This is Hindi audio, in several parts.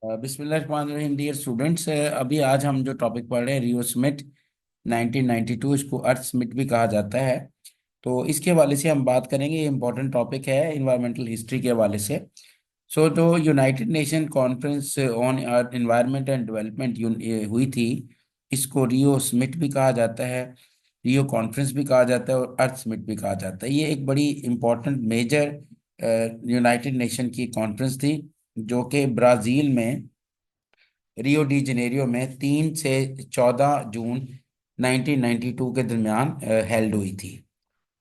बिस्मिल्लाहिर्रहमानिर्रहीम डियर स्टूडेंट्स, अभी आज हम जो टॉपिक पढ़ रहे हैं रियो स्मिथ 1992, इसको अर्थ स्मिथ भी कहा जाता है। तो इसके हवाले से हम बात करेंगे। ये इम्पोर्टेंट टॉपिक है इन्वायरमेंटल हिस्ट्री के हवाले से। सो जो United nation conference on environment and development हुई थी, इसको रियो स्मिथ भी कहा जाता है, रियो कॉन्फ्रेंस भी कहा जाता है और अर्थ स्मिथ भी कहा जाता है। ये एक बड़ी इम्पोर्टेंट मेजर यूनाइटेड नेशन की कॉन्फ्रेंस थी, जो कि ब्राज़ील में रियो डी जनेरियो में 3 से 14 जून 1992 के दरमियान हेल्ड हुई थी।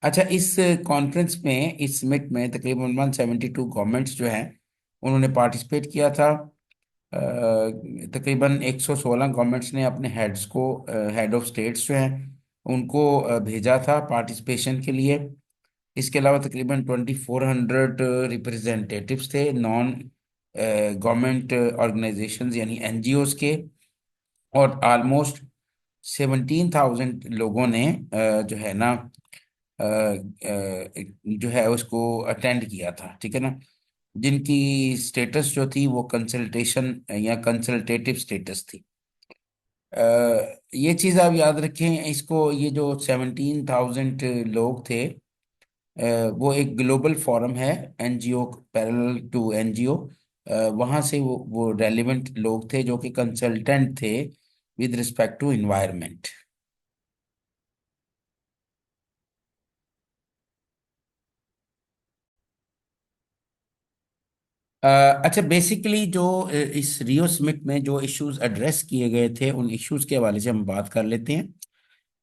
अच्छा, इस कॉन्फ्रेंस में, इस समिट में तकरीबन 172 गवर्नमेंट्स जो हैं उन्होंने पार्टिसिपेट किया था। तकरीबन 116 गवर्नमेंट्स ने अपने हेड्स को, हेड ऑफ स्टेट्स जो हैं उनको भेजा था पार्टिसिपेशन के लिए। इसके अलावा तकरीबन 2400 रिप्रेजेंटेटिव्स थे नॉन गवर्नमेंट ऑर्गेनाइजेशंस यानी एनजीओज के, और ऑलमोस्ट 17,000 लोगों ने जो है ना जो है उसको अटेंड किया था, ठीक है ना, जिनकी स्टेटस जो थी वो कंसल्टेशन या कंसल्टेटिव स्टेटस थी। ये चीज़ आप याद रखें इसको। ये जो 17,000 लोग थे, वो एक ग्लोबल फोरम है, एनजीओ, पैरेलल टू एनजीओ। वहाँ से वो रेलिवेंट लोग थे जो कि कंसल्टेंट थे विद रिस्पेक्ट टू इन्वायरमेंट। अच्छा, बेसिकली जो इस रियो समिट में जो इश्यूज एड्रेस किए गए थे, उन इश्यूज के हवाले से हम बात कर लेते हैं।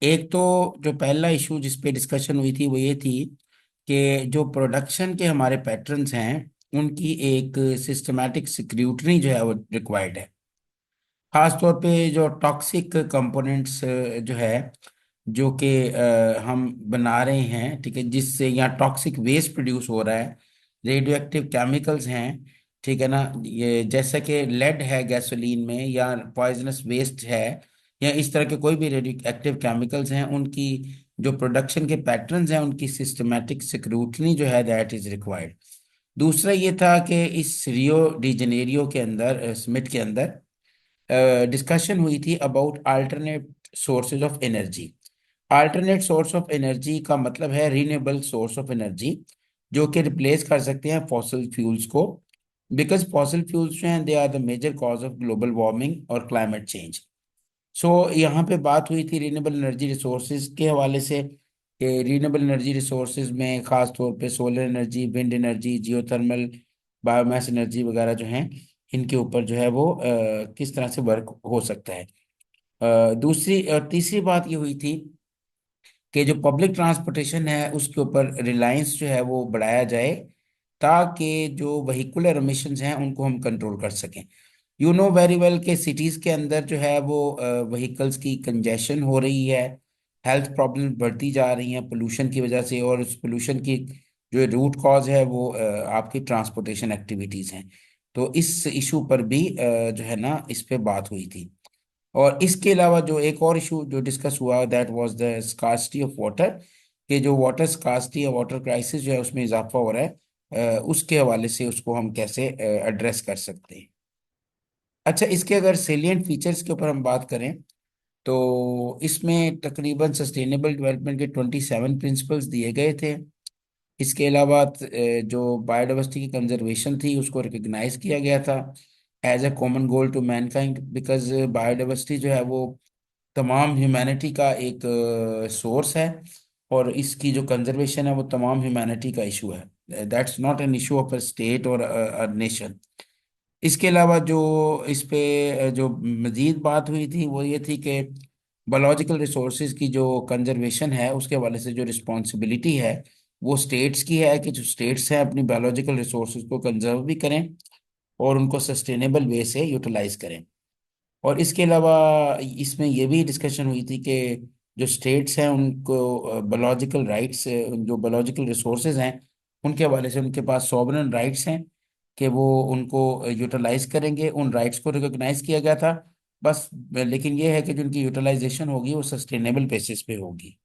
एक तो जो पहला इशू जिस पे डिस्कशन हुई थी वो ये थी कि जो प्रोडक्शन के हमारे पैटर्न्स हैं उनकी एक सिस्टमैटिक स्क्रूटनी जो है वो रिक्वायर्ड है। खास तौर पे जो टॉक्सिक कंपोनेंट्स जो है, जो कि हम बना रहे हैं, ठीक है, जिससे यहाँ टॉक्सिक वेस्ट प्रोड्यूस हो रहा है, रेडियो एक्टिव केमिकल्स हैं, ठीक है ना, ये जैसा कि लेड है गैसोलीन में, या पॉइजनस वेस्ट है, या इस तरह के कोई भी रेडियो एक्टिव केमिकल्स हैं, उनकी जो प्रोडक्शन के पैटर्न्स हैं उनकी सिस्टमेटिक स्क्रूटनी जो है दैट इज रिक्वायर्ड। दूसरा ये था कि इस रियो डी जनेरियो के अंदर, समिट के अंदर डिस्कशन हुई थी about alternate sources of energy. Alternate source of energy का मतलब है रीन्यूएबल सोर्स ऑफ एनर्जी, जो कि रिप्लेस कर सकते हैं फॉसिल फ्यूल्स को। बिकॉज फॉसिल फ्यूल्स जो हैं they are the major cause of global warming और क्लाइमेट चेंज। सो यहाँ पे बात हुई थी रीन्यूएबल एनर्जी रिसोर्सेज के हवाले से, कि रीन्यूएबल एनर्जी रिसोर्सेज में खास तौर पे solar energy, wind energy, geothermal, biomass energy वगैरह जो हैं, इनके ऊपर जो है वो किस तरह से वर्क हो सकता है। दूसरी और तीसरी बात ये हुई थी कि जो पब्लिक ट्रांसपोर्टेशन है उसके ऊपर रिलायंस जो है वो बढ़ाया जाए, ताकि जो वहीकुलर एमिशंस हैं उनको हम कंट्रोल कर सकें। यू नो वेरी वेल कि सिटीज़ के अंदर जो है वो व्हीकल्स की कंजेशन हो रही है, हेल्थ प्रॉब्लम बढ़ती जा रही हैं पोल्यूशन की वजह से, और उस पोल्यूशन की जो रूट कॉज है वो आपकी ट्रांसपोर्टेशन एक्टिविटीज़ हैं। तो इस इशू पर भी जो है ना इस पे बात हुई थी। और इसके अलावा जो एक और इशू जो डिस्कस हुआ that was the scarcity of water, कि जो वाटर स्कार्सिटी या वाटर क्राइसिस जो है उसमें इजाफा हो रहा है, उसके हवाले से उसको हम कैसे एड्रेस कर सकते हैं। अच्छा, इसके अगर सेलिएंट फीचर्स के ऊपर हम बात करें तो इसमें तकरीबन सस्टेनेबल डेवलपमेंट के 27 प्रिंसिपल्स दिए गए थे। इसके अलावा जो बायोडाइवर्सिटी की कंजर्वेशन थी उसको रिकग्नाइज किया गया था as a common goal to mankind, because biodiversity जो है वो तमाम ह्यूमैनिटी का एक सोर्स है, और इसकी जो कंजर्वेशन है वो तमाम ह्यूमैनिटी का इशू है। That's not an issue of a state और अ नेशन। इसके अलावा जो इस पे जो मजीद बात हुई थी वो ये थी कि बायोलॉजिकल रिसोर्सेज की जो कंजर्वेशन है उसके हवाले से जो रिस्पॉन्सिबिलिटी है वो स्टेट्स की है, कि जो स्टेट्स हैं अपनी बायोलॉजिकल रिसोर्सेज को कंजर्व भी करें और उनको सस्टेनेबल वे से यूटिलाइज करें। और इसके अलावा इसमें यह भी डिस्कशन हुई थी कि जो स्टेट्स हैं उनको बायोलॉजिकल राइट्स, जो बायोलॉजिकल रिसोर्सेज हैं उनके हवाले से उनके पास सॉवरेन राइट्स हैं, कि वो उनको यूटिलाइज करेंगे। उन राइट्स को रिकॉग्नाइज किया गया था बस, लेकिन ये है कि जो उनकी यूटिलाइजेशन होगी वो सस्टेनेबल बेसिस पे होगी।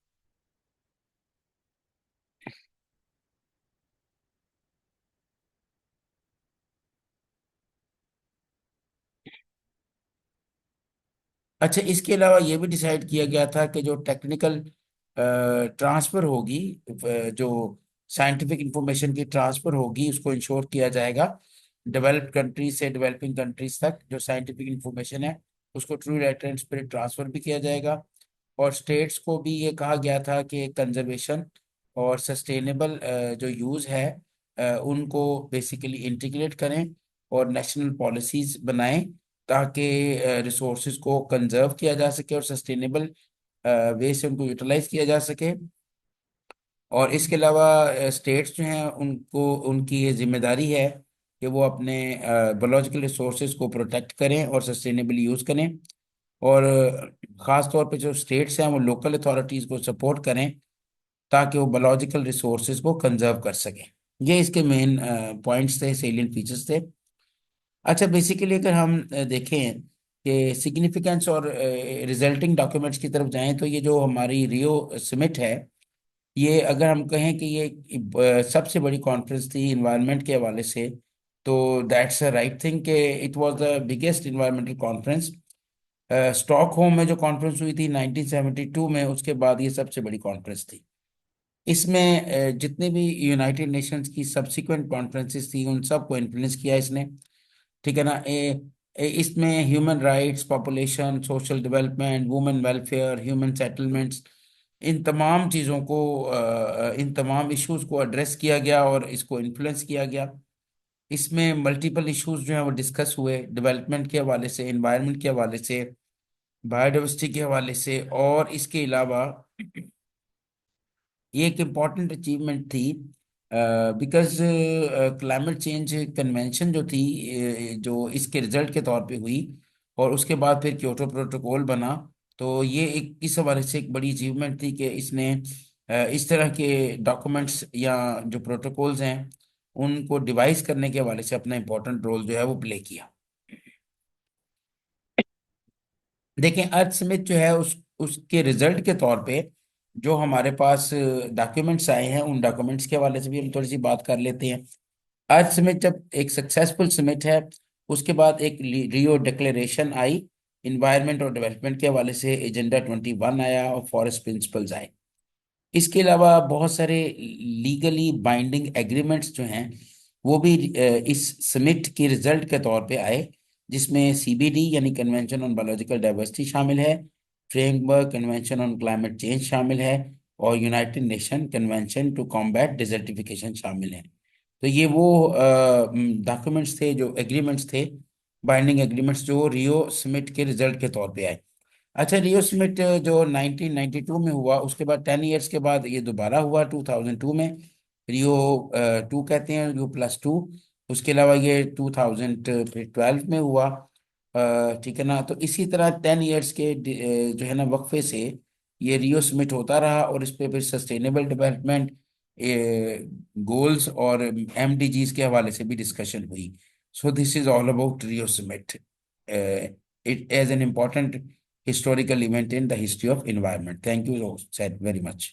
अच्छा, इसके अलावा ये भी डिसाइड किया गया था कि जो टेक्निकल ट्रांसफर होगी, जो साइंटिफिक इंफॉर्मेशन की ट्रांसफर होगी, उसको इंश्योर किया जाएगा। डेवलप्ड कंट्रीज से डेवलपिंग कंट्रीज तक जो साइंटिफिक इंफॉर्मेशन है उसको true right and spirit transfer भी किया जाएगा। और स्टेट्स को भी ये कहा गया था कि कंजर्वेशन और सस्टेनेबल जो यूज़ है उनको बेसिकली इंटीग्रेट करें और नेशनल पॉलिसीज बनाएं, ताकि रिसोर्सेज को कंजर्व किया जा सके और सस्टेनेबल वे से उनको यूटिलाइज किया जा सके। और इसके अलावा स्टेट्स जो हैं उनको उनकी ये जिम्मेदारी है कि वो अपने बायोलॉजिकल रिसोर्सेज को प्रोटेक्ट करें और सस्टेनेबली यूज़ करें। और ख़ास तौर पे जो स्टेट्स हैं वो लोकल अथॉरिटीज़ को सपोर्ट करें ताकि वो बायोलॉजिकल रिसोर्सेज को कंजर्व कर सकें। ये इसके मेन पॉइंट्स थे, सेलियंट फीचर्स थे। अच्छा, बेसिकली अगर हम देखें कि सिग्निफिकेंस और रिजल्टिंग डॉक्यूमेंट्स की तरफ जाएं, तो ये जो हमारी रियो समिट है, ये अगर हम कहें कि ये सबसे बड़ी कॉन्फ्रेंस थी इन्वायरमेंट के हवाले से, तो दैट्स अ राइट थिंग कि it was the biggest environmental conference. Stockholm में जो कॉन्फ्रेंस हुई थी 1972 में, उसके बाद ये सबसे बड़ी कॉन्फ्रेंस थी। इसमें जितने भी यूनाइटेड नेशंस की सब्सिक्वेंट कॉन्फ्रेंसेस थी उन सबको इन्फ्लुएंस किया इसने। ठीक है ना। इसमें human rights, population, social development, women welfare, human settlements, इन तमाम चीज़ों को, इन तमाम इश्यूज को एड्रेस किया गया और इसको इन्फ्लुएंस किया गया। इसमें मल्टीपल इश्यूज जो हैं वो डिस्कस हुए, डेवलपमेंट के हवाले से, एनवायरनमेंट के हवाले से, बायोडाइवर्सिटी के हवाले से। और इसके अलावा ये एक इम्पॉर्टेंट अचीवमेंट थी बिकॉज क्लाइमेट चेंज कन्वेंशन जो थी, जो इसके रिजल्ट के तौर पे हुई, और उसके बाद फिर क्योटो प्रोटोकॉल बना। तो ये एक इस हवाले से एक बड़ी अचीवमेंट थी कि इसने इस तरह के डॉक्यूमेंट्स या जो प्रोटोकॉल्स हैं उनको डिवाइस करने के हवाले से अपना इम्पोर्टेंट रोल जो है वो प्ले किया। देखें, अर्थ स्मिथ जो है उसके रिजल्ट के तौर पे जो हमारे पास डॉक्यूमेंट्स आए हैं, उन डॉक्यूमेंट्स के हवाले से भी हम थोड़ी सी बात कर लेते हैं। अर्थ समिट जब एक सक्सेसफुल समिट है, उसके बाद एक रियो डिक्लेरेशन आई, इन्वायरमेंट और डेवलपमेंट के हवाले से एजेंडा 21 आया और फॉरेस्ट प्रिंसिपल्स आए। इसके अलावा बहुत सारे लीगली बाइंडिंग एग्रीमेंट्स जो हैं वो भी इस समिट के रिजल्ट के तौर पे आए, जिसमें सीबीडी यानी कन्वेंशन ऑन बायोलॉजिकल डाइवर्सिटी शामिल है, framework convention on climate change शामिल है, और United Nation convention to combat desertification शामिल है। तो ये वो डॉक्यूमेंट्स थे, जो एग्रीमेंट्स थे, बाइंडिंग एग्रीमेंट्स, जो रियो समिट के रिजल्ट के तौर पे आए। अच्छा, रियो समिट जो 1992 में हुआ, उसके बाद 10 ईयर्स के बाद ये दोबारा हुआ 2002 में। रियो 2 कहते हैं, रियो+2। उसके अलावा ये 2012 में हुआ। ठीक है ना। तो इसी तरह 10 ईयर्स के जो है ना वक्फे से ये रियो समिट होता रहा, और इस पे फिर सस्टेनेबल डेवलपमेंट गोल्स और एमडीजीज के हवाले से भी डिस्कशन हुई। So this is all about Rio summit, it as an important historical event in the history of environment. Thank you, said very much.